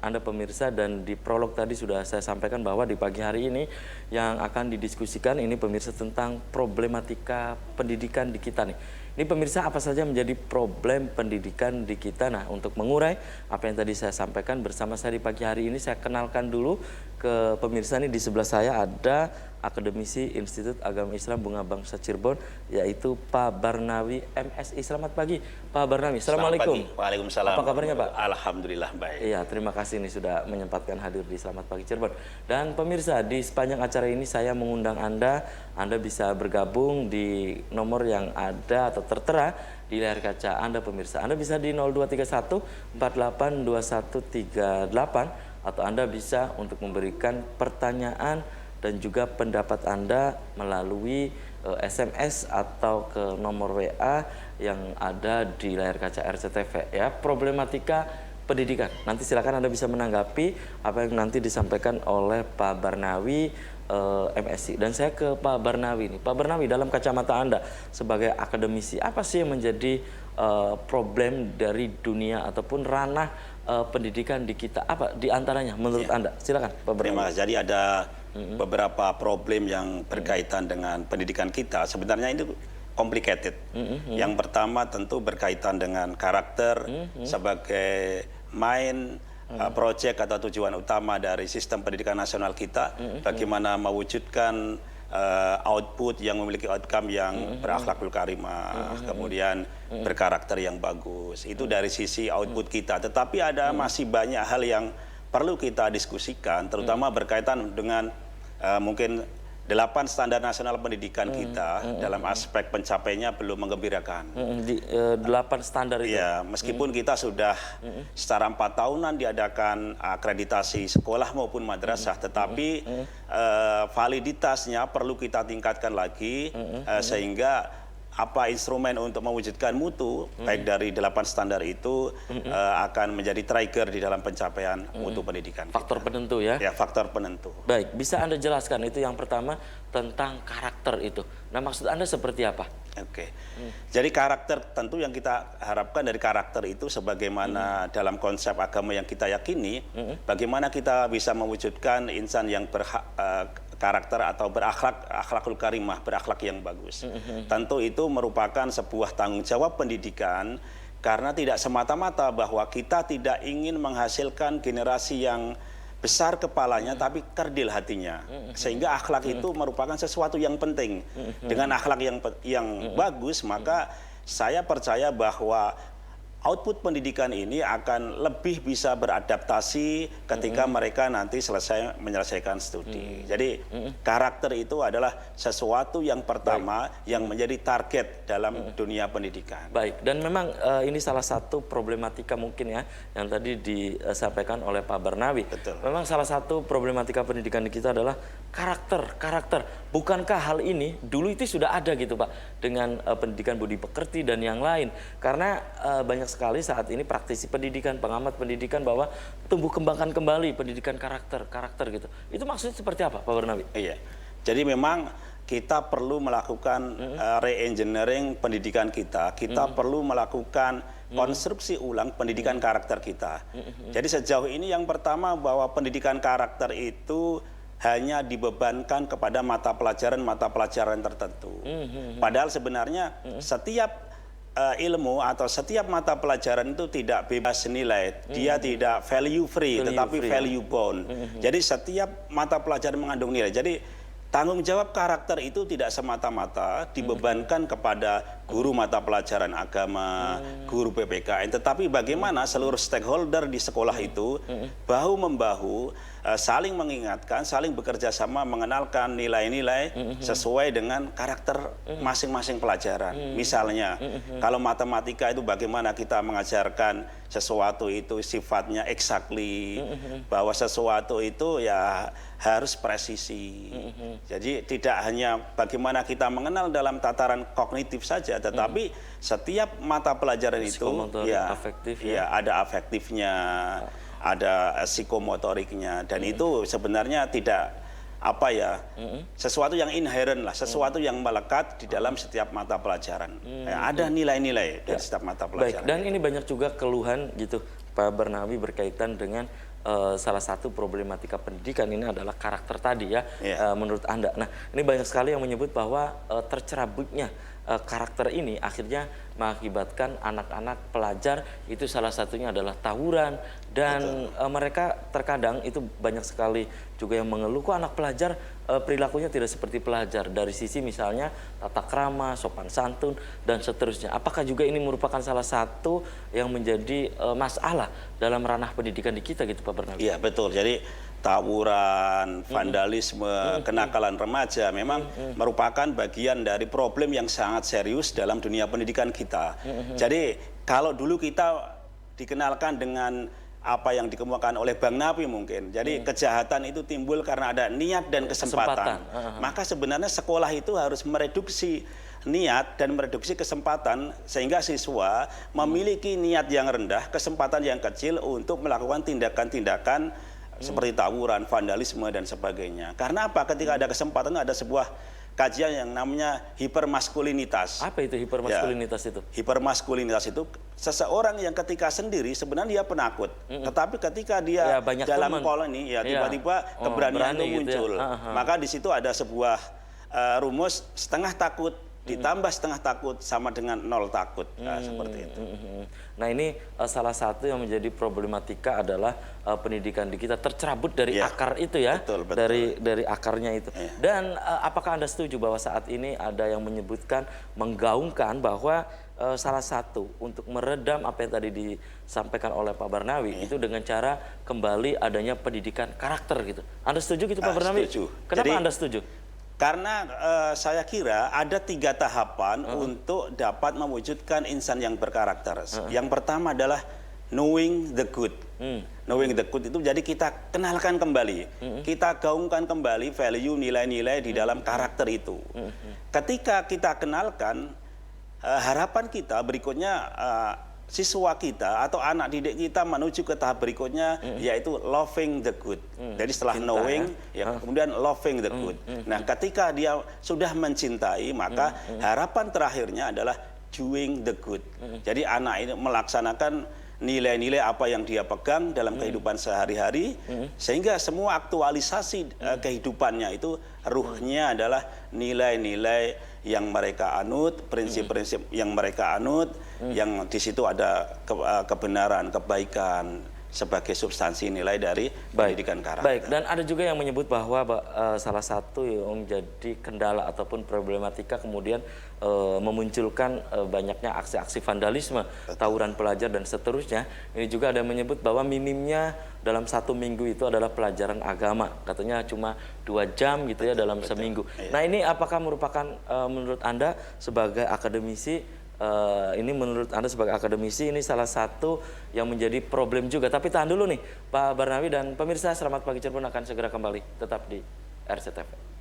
Anda pemirsa, dan di prolog tadi sudah saya sampaikan bahwa di pagi hari ini yang akan didiskusikan ini pemirsa tentang problematika pendidikan di kita nih. Ini pemirsa, apa saja menjadi problem pendidikan di kita? Nah, untuk mengurai apa yang tadi saya sampaikan bersama saya di pagi hari ini, saya kenalkan dulu ke pemirsa nih. Di sebelah saya ada akademisi Institut Agama Islam Bunga Bangsa Cirebon, yaitu Pak Barnawi MSI. Selamat pagi Pak Barnawi. Assalamualaikum. Waalaikumsalam. Apa kabarnya Pak? Alhamdulillah baik. Iya, terima kasih nih sudah menyempatkan hadir di Selamat Pagi Cirebon. Dan pemirsa, di sepanjang acara ini saya mengundang Anda bisa bergabung di nomor yang ada atau tertera di layar kaca Anda pemirsa. Anda bisa di 0231 482138 atau Anda bisa untuk memberikan pertanyaan dan juga pendapat Anda melalui SMS atau ke nomor WA yang ada di layar kaca RCTV ya. Problematika pendidikan. Nanti silakan Anda bisa menanggapi apa yang nanti disampaikan oleh Pak Barnawi MSI. Dan saya ke Pak Barnawi nih. Pak Barnawi, dalam kacamata Anda sebagai akademisi, apa sih yang menjadi problem dari dunia ataupun ranah pendidikan di kita? Apa di antaranya menurut Anda? Silakan Pak Barnawi. Terima kasih. Jadi ada beberapa problem yang berkaitan dengan pendidikan kita. Sebenarnya itu complicated. Yang pertama tentu berkaitan dengan karakter sebagai main proyek atau tujuan utama dari sistem pendidikan nasional kita. Bagaimana mewujudkan output yang memiliki outcome yang berakhlakul karimah, kemudian berkarakter yang bagus. Itu dari sisi output kita. Tetapi ada masih banyak hal yang perlu kita diskusikan, terutama berkaitan dengan mungkin 8 standar nasional pendidikan kita dalam aspek pencapaiannya belum menggembirakan. 8 standar itu? Ya, meskipun kita sudah secara 4 tahunan diadakan akreditasi sekolah maupun madrasah, tetapi validitasnya perlu kita tingkatkan lagi sehingga apa instrumen untuk mewujudkan mutu baik dari 8 standar itu akan menjadi trigger di dalam pencapaian mutu pendidikan. Faktor penentu ya? Ya, faktor penentu. Baik, bisa Anda jelaskan itu yang pertama tentang karakter itu. Nah, maksud Anda seperti apa? Oke. Jadi karakter tentu yang kita harapkan dari karakter itu sebagaimana dalam konsep agama yang kita yakini, bagaimana kita bisa mewujudkan insan yang karakter atau akhlakul karimah, berakhlak yang bagus. Tentu itu merupakan sebuah tanggung jawab pendidikan karena tidak semata-mata bahwa kita tidak ingin menghasilkan generasi yang besar kepalanya tapi kerdil hatinya. Sehingga akhlak itu merupakan sesuatu yang penting. Dengan akhlak yang bagus, maka saya percaya bahwa output pendidikan ini akan lebih bisa beradaptasi ketika mereka nanti menyelesaikan studi. Jadi karakter itu adalah sesuatu yang pertama yang menjadi target dalam dunia pendidikan. Baik, dan memang ini salah satu problematika mungkin ya yang tadi disampaikan oleh Pak Barnawi. Betul. Memang salah satu problematika pendidikan di kita adalah karakter. Bukankah hal ini dulu itu sudah ada gitu Pak dengan pendidikan budi pekerti dan yang lain? Karena banyak sekali saat ini praktisi pendidikan, pengamat pendidikan bahwa tumbuh kembangkan kembali pendidikan karakter gitu. Itu maksudnya seperti apa Pak Barnawi? Iya. Jadi memang kita perlu melakukan re-engineering pendidikan kita. Kita perlu melakukan konstruksi ulang pendidikan karakter kita. Jadi sejauh ini yang pertama bahwa pendidikan karakter itu hanya dibebankan kepada mata pelajaran tertentu. Padahal sebenarnya setiap ilmu atau setiap mata pelajaran itu tidak bebas nilai, dia tidak value free, tetapi value bound. Jadi setiap mata pelajaran mengandung nilai. Jadi tanggung jawab karakter itu tidak semata-mata dibebankan kepada guru mata pelajaran agama, guru PPKN, tetapi bagaimana seluruh stakeholder di sekolah itu bahu-membahu saling mengingatkan, saling bekerja sama mengenalkan nilai-nilai sesuai dengan karakter masing-masing pelajaran. Misalnya, kalau matematika itu bagaimana kita mengajarkan sesuatu itu sifatnya exactly, bahwa sesuatu itu ya harus presisi. Jadi tidak hanya bagaimana kita mengenal dalam tataran kognitif saja, tetapi setiap mata pelajaran itu ya, afektif, ya ada afektifnya, ada psikomotoriknya, dan itu sebenarnya tidak apa ya, sesuatu yang inherent lah, sesuatu yang melekat di dalam setiap mata pelajaran. Ada nilai-nilai dari setiap mata pelajaran. Baik, dan ini banyak juga keluhan gitu Pak Barnawi berkaitan dengan salah satu problematika pendidikan ini adalah karakter tadi ya, Iya. menurut Anda. Nah, ini banyak sekali yang menyebut bahwa tercerabutnya karakter ini akhirnya mengakibatkan anak-anak pelajar itu salah satunya adalah tawuran dan mereka terkadang itu banyak sekali juga yang mengeluh kok anak pelajar perilakunya tidak seperti pelajar dari sisi misalnya tata krama, sopan santun dan seterusnya. Apakah juga ini merupakan salah satu yang menjadi masalah dalam ranah pendidikan di kita gitu Pak Bernawi? Iya betul. Jadi tawuran, vandalisme, kenakalan remaja memang merupakan bagian dari problem yang sangat serius dalam dunia pendidikan kita. Jadi kalau dulu kita dikenalkan dengan apa yang dikemukakan oleh Bang Napi mungkin. Jadi kejahatan itu timbul karena ada niat dan kesempatan. Maka sebenarnya sekolah itu harus mereduksi niat dan mereduksi kesempatan sehingga siswa memiliki niat yang rendah, kesempatan yang kecil untuk melakukan tindakan-tindakan seperti tawuran, vandalisme dan sebagainya. Karena apa? Ketika ada kesempatan ada sebuah kajian yang namanya hipermaskulinitas. Apa itu hipermaskulinitas itu? Hipermaskulinitas itu seseorang yang ketika sendiri sebenarnya dia penakut, tetapi ketika dia Ya, dalam teman. koloni ya Iya. tiba-tiba keberanian berani itu gitu ya. muncul. Maka di situ ada sebuah rumus setengah takut ditambah setengah takut sama dengan nol takut. Nah, seperti itu. Nah ini salah satu yang menjadi problematika adalah pendidikan di kita tercerabut dari Iya. akar itu ya, Betul, betul. dari akarnya itu. Iya. Dan apakah Anda setuju bahwa saat ini ada yang menyebutkan, menggaungkan bahwa salah satu untuk meredam apa yang tadi disampaikan oleh Pak Barnawi itu dengan cara kembali adanya pendidikan karakter gitu. Anda setuju gitu Pak Barnawi? Setuju. Kenapa Jadi, Anda setuju? Karena saya kira ada 3 tahapan untuk dapat mewujudkan insan yang berkarakter. Yang pertama adalah knowing the good. Knowing the good itu jadi kita kenalkan kembali, kita gaungkan kembali value nilai-nilai di dalam karakter itu. Ketika kita kenalkan, harapan kita berikutnya siswa kita atau anak didik kita menuju ke tahap berikutnya yaitu loving the good. Jadi setelah knowing ya kemudian loving the good. Nah, ketika dia sudah mencintai maka harapan terakhirnya adalah doing the good. Jadi anak ini melaksanakan nilai-nilai apa yang dia pegang dalam kehidupan sehari-hari sehingga semua aktualisasi kehidupannya itu ruhnya adalah nilai-nilai yang mereka anut, prinsip-prinsip yang mereka anut, yang di situ ada kebenaran, kebaikan sebagai substansi nilai dari pendidikan karakter. Baik, dan ada juga yang menyebut bahwa salah satu yang menjadi kendala ataupun problematika kemudian memunculkan banyaknya aksi-aksi vandalisme, tawuran pelajar dan seterusnya. Ini juga ada yang menyebut bahwa minimnya dalam 1 minggu itu adalah pelajaran agama. Katanya cuma 2 jam gitu ya dalam seminggu. Nah ini apakah merupakan menurut Anda sebagai akademisi, ini salah satu yang menjadi problem juga. Tapi tahan dulu nih Pak Barnawi dan pemirsa, Selamat Pagi Cirebon akan segera kembali tetap di RCTV.